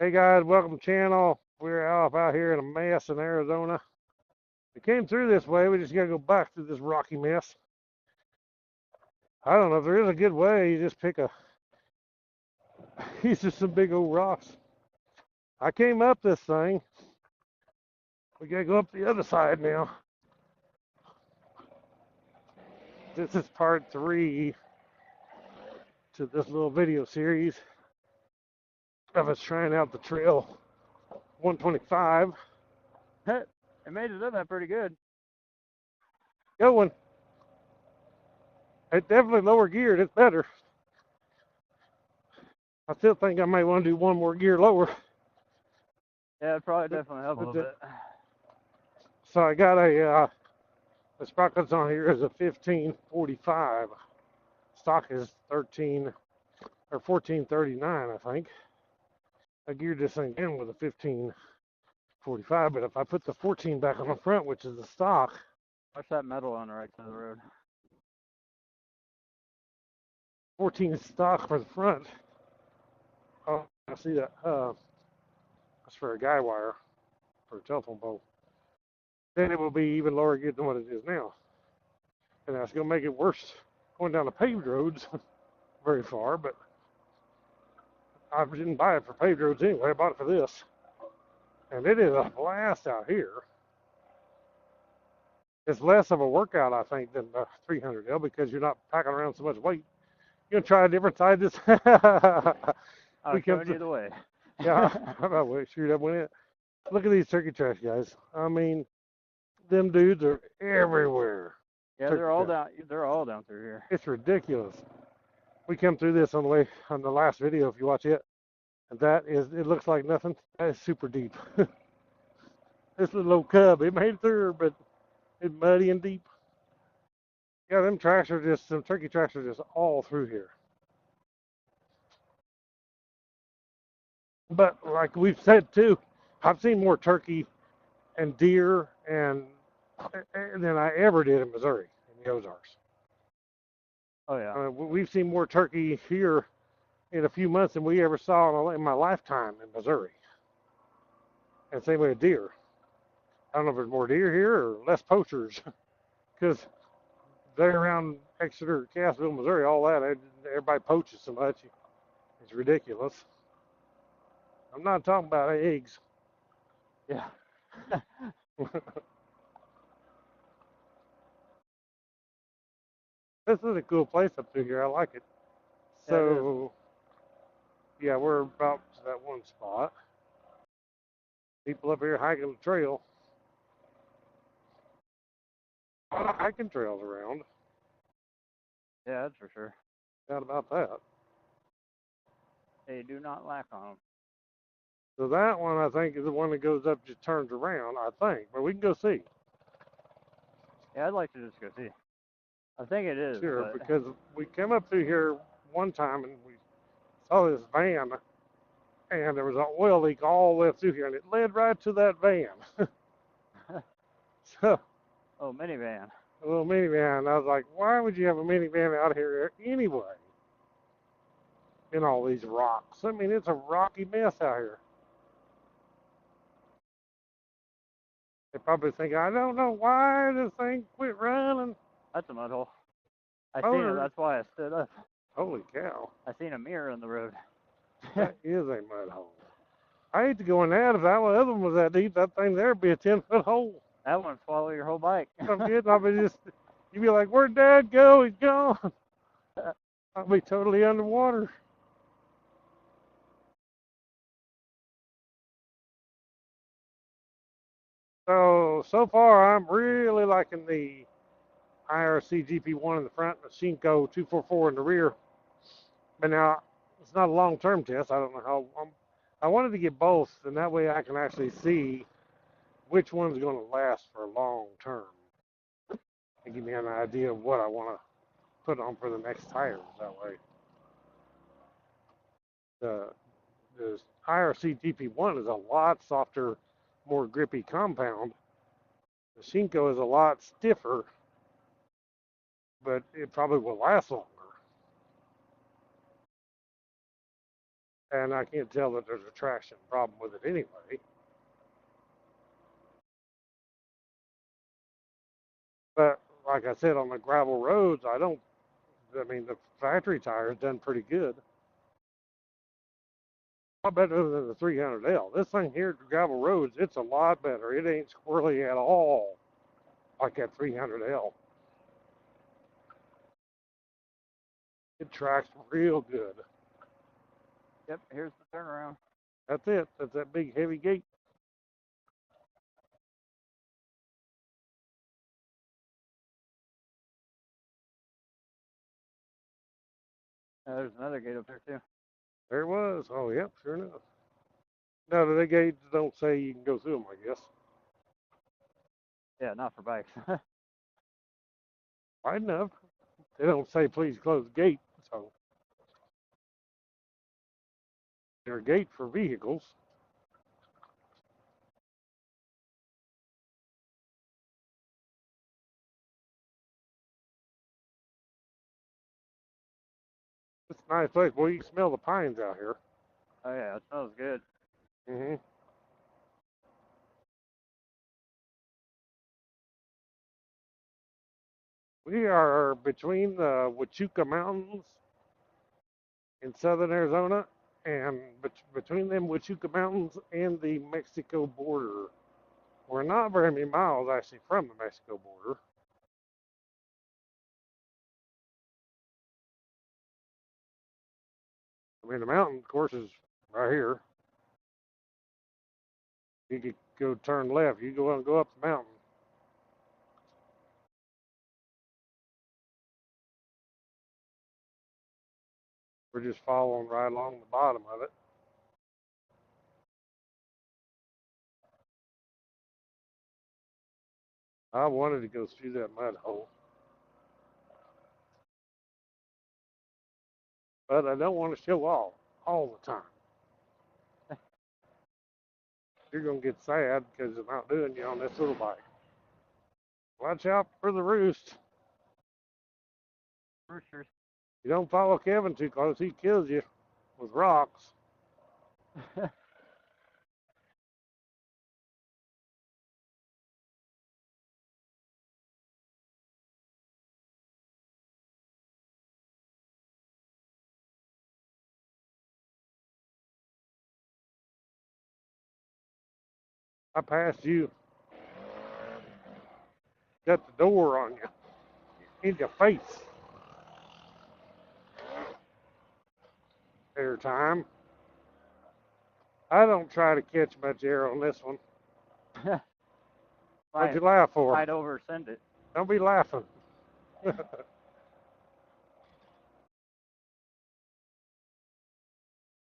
Hey guys, welcome to the channel. We're out here in a mess in Arizona. We came through this way, we just gotta go back through this rocky mess. I don't know if there is a good way. You just pick these are some big old rocks. I came up this thing. We gotta go up the other side now. This is part 3 to this little video series of us trying out the trail 125. It made it up that pretty good. Good one. It's definitely lower geared. It's better. I still think I might want to do one more gear lower. Yeah, it probably definitely helped a little bit. So I got the sprockets on here is a 1545. Stock is 13 or 1439, I think. I geared this thing in with a 1545, but if I put the 14 back on the front, which is the stock. Watch that metal on the right side of the road. 14 stock for the front. Oh, I see that. That's for a guy wire for a telephone pole. Then it will be even lower geared than what it is now. And that's going to make it worse going down the paved roads very far, but I didn't buy it for paved roads anyway. I bought it for this. And it is a blast out here. It's less of a workout, I think, than the 300L because you're not packing around so much weight. You're going to try a different side this. I'll show you the way. Yeah, I'm about to shoot that one in. Look at these turkey trash guys. I mean, them dudes are everywhere. Yeah, they're all down. They're all down through here. It's ridiculous. We come through this on the way on the last video if you watch it, and that is it looks like nothing. That is super deep. This little old cub, it made it through, but it's muddy and deep. Yeah, them turkey tracks are just all through here. But like we've said too, I've seen more turkey and deer and than I ever did in Missouri, in the Ozarks. Oh yeah. We've seen more turkey here in a few months than we ever saw in my lifetime in Missouri. And same way with deer. I don't know if there's more deer here or less poachers, because they're around Exeter, Cassville, Missouri, all that. Everybody poaches so much. It's ridiculous. I'm not talking about eggs. Yeah. This is a cool place up through here. I like it. So, yeah, we're about to that one spot. People up here hiking the trail. A lot of hiking trails around. Yeah, that's for sure. Not about that. They do not lack on them. So that one, I think, is the one that goes up, just turns around, I think. But we can go see. Yeah, I'd like to just go see. I think it is. Sure, but because we came up through here one time and we saw this van, and there was an oil leak all the way through here, and it led right to that van. So, oh, minivan. a little minivan. I was like, why would you have a minivan out here anyway? In all these rocks. I mean, it's a rocky mess out here. They probably think, I don't know why this thing quit running. That's a mud hole. I seen it. That's why I stood up. Holy cow. I seen a mirror in the road. That is a mud hole. I hate to go in that. If that other one was that deep, that thing there would be a 10-foot hole. That one swallow your whole bike. I'm kidding. I'll be you'd be like, where'd Dad go? He's gone. I'll be totally underwater. So far, I'm really liking the IRC GP1 in the front, the Shinko 244 in the rear. But now, it's not a long-term test. I don't know how. I wanted to get both, and that way I can actually see which one's going to last for long-term. And give me an idea of what I want to put on for the next tires that way. The IRC GP1 is a lot softer, more grippy compound. The Shinko is a lot stiffer, but it probably will last longer. and I can't tell that there's a traction problem with it anyway. But like I said, on the gravel roads, I mean, the factory tires done pretty good. A lot better than the 300L. This thing here, gravel roads, it's a lot better. It ain't squirrely at all like that 300L. It tracks real good. Yep, here's the turnaround. That's it. That's that big heavy gate. There's another gate up there too. There it was. Oh, yep, sure enough. No, the gates don't say you can go through them, I guess. Yeah, not for bikes. Right enough. They don't say please close the gate, so they're a gate for vehicles. It's a nice place. Well, you can smell the pines out here. Oh yeah, it smells good. Mm-hmm. We are between the Huachuca Mountains in southern Arizona and between them Huachuca Mountains and the Mexico border. We're not very many miles actually from the Mexico border. I mean, the mountain, of course, is right here. You could go turn left. You go and go up the mountain. We're just following right along the bottom of it. I wanted to go through that mud hole, but I don't want to show off all the time. You're going to get sad because I'm outdoing you on this little bike. Watch out for the roost. Roosters. You don't follow Kevin too close, he kills you with rocks. I passed you. Got the door on you. In your face. Airtime. I don't try to catch much air on this one. What'd you laugh for? Might oversend it. Don't be laughing.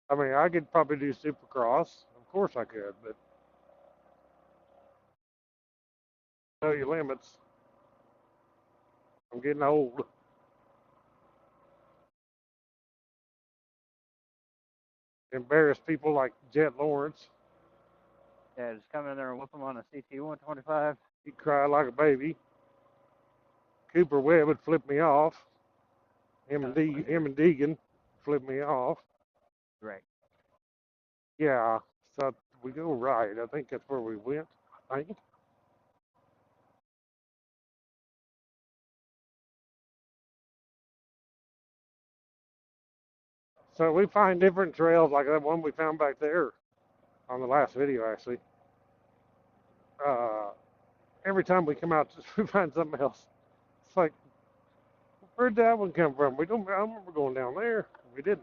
I mean, I could probably do Supercross. Of course I could, but know your limits. I'm getting old. Embarrass people like Jet Lawrence. Yeah, just come in there and whoop them on a CT 125. He'd cry like a baby. Cooper Webb would flip me off. Him and Deegan flip me off. Right. Yeah, so we go right. I think that's where we went. I think. So we find different trails like that one we found back there on the last video, actually. Every time we come out, we find something else. It's like, where'd that one come from? I don't remember going down there. We didn't.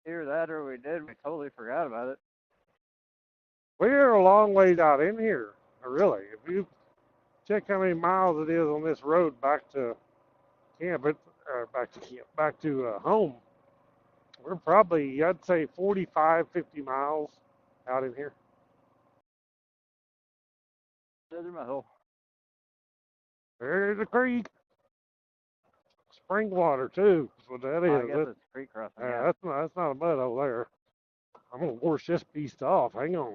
Either that or we did. We totally forgot about it. We're a long ways out in here, really. If you check how many miles it is on this road back to camp, back to home, we're probably, I'd say 45, 50 miles out in here. There's my hole. There's a creek. Spring water, too. That's what that is. I guess it's creek crossing. Yeah. That's not a mud hole there. I'm going to wash this beast off. Hang on.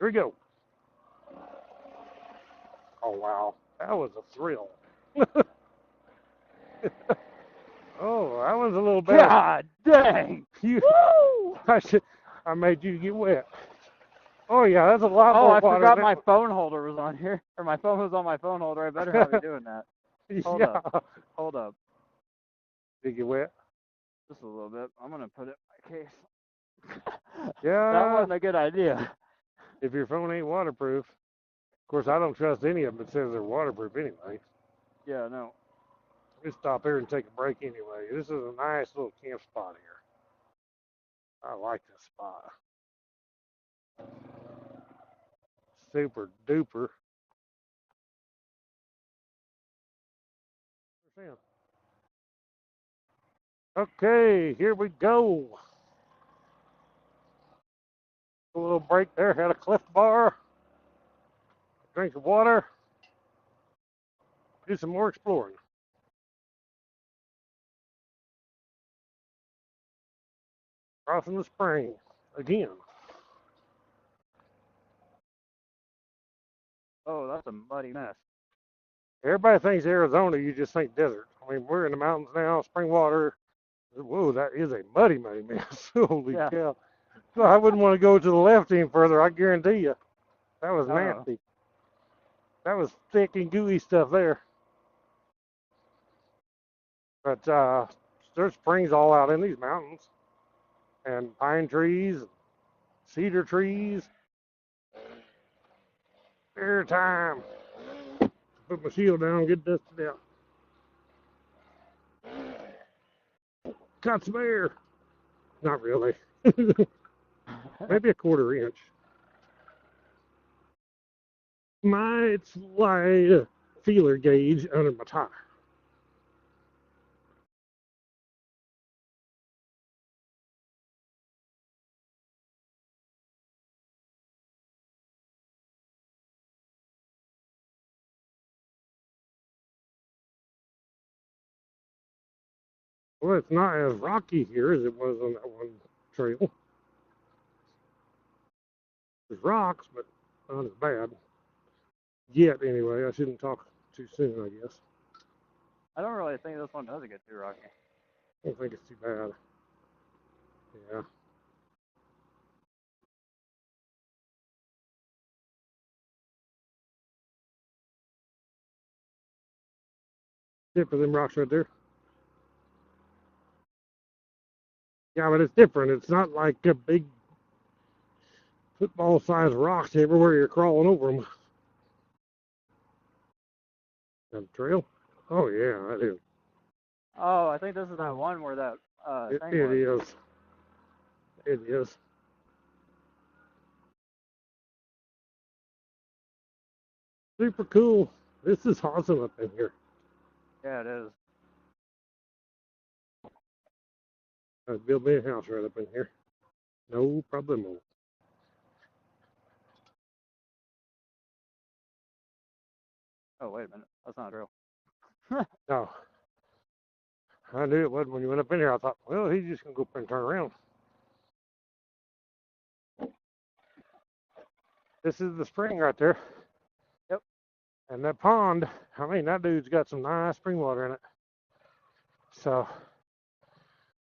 Here we go. Oh, wow. That was a thrill. Oh, that was a little bad. God dang! You, Woo! I made you get wet. Oh yeah, that's a lot Oh, more I water. forgot than my phone holder was on here. Or my phone was on my phone holder. I better not be doing that. Hold up. Hold up. Did you get wet? Just a little bit. I'm going to put it in my case. Yeah. That wasn't a good idea. If your phone ain't waterproof. Of course, I don't trust any of them that says they're waterproof anyway. Yeah, no. Let's stop here and take a break anyway. This is a nice little camp spot here. I like this spot. Super duper. Okay, here we go. A little break there. Had a Cliff Bar. Drink of water. Do some more exploring. Crossing the spring again. Oh, that's a muddy mess. Everybody thinks Arizona, you just think desert. I mean, we're in the mountains now, spring water. Whoa, that is a muddy mess. Holy cow. So I wouldn't want to go to the left any further, I guarantee you. That was nasty. That was thick and gooey stuff there. But there's springs all out in these mountains. And pine trees, cedar trees. Air time. Put my shield down and get dusted out. Caught some air. Not really. Maybe a quarter inch. Might slide a feeler gauge under my tire. Well, it's not as rocky here as it was on that one trail. There's rocks, but not as bad. Yet, anyway. I shouldn't talk too soon, I guess. I don't really think this one does get too rocky. I don't think it's too bad. Yeah. Tip of them rocks right there. Yeah, but it's different. It's not like a big football-sized rocks everywhere you're crawling over them. That trail? Oh, yeah, that is. Oh, I think this is that one where that It thing was. is. It is. Super cool. This is awesome up in here. Yeah, it is. I'd build me a house right up in here. No problemo. Oh, wait a minute. That's not real. No. I knew it wasn't when you went up in here. I thought, well, he's just going to go up and turn around. This is the spring right there. Yep. And that pond, I mean, that dude's got some nice spring water in it. So,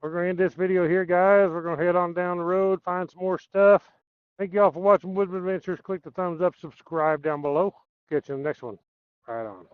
we're going to end this video here, guys. We're going to head on down the road, find some more stuff. Thank you all for watching Woodman Adventures. Click the thumbs up, subscribe down below. Catch you in the next one. Right on.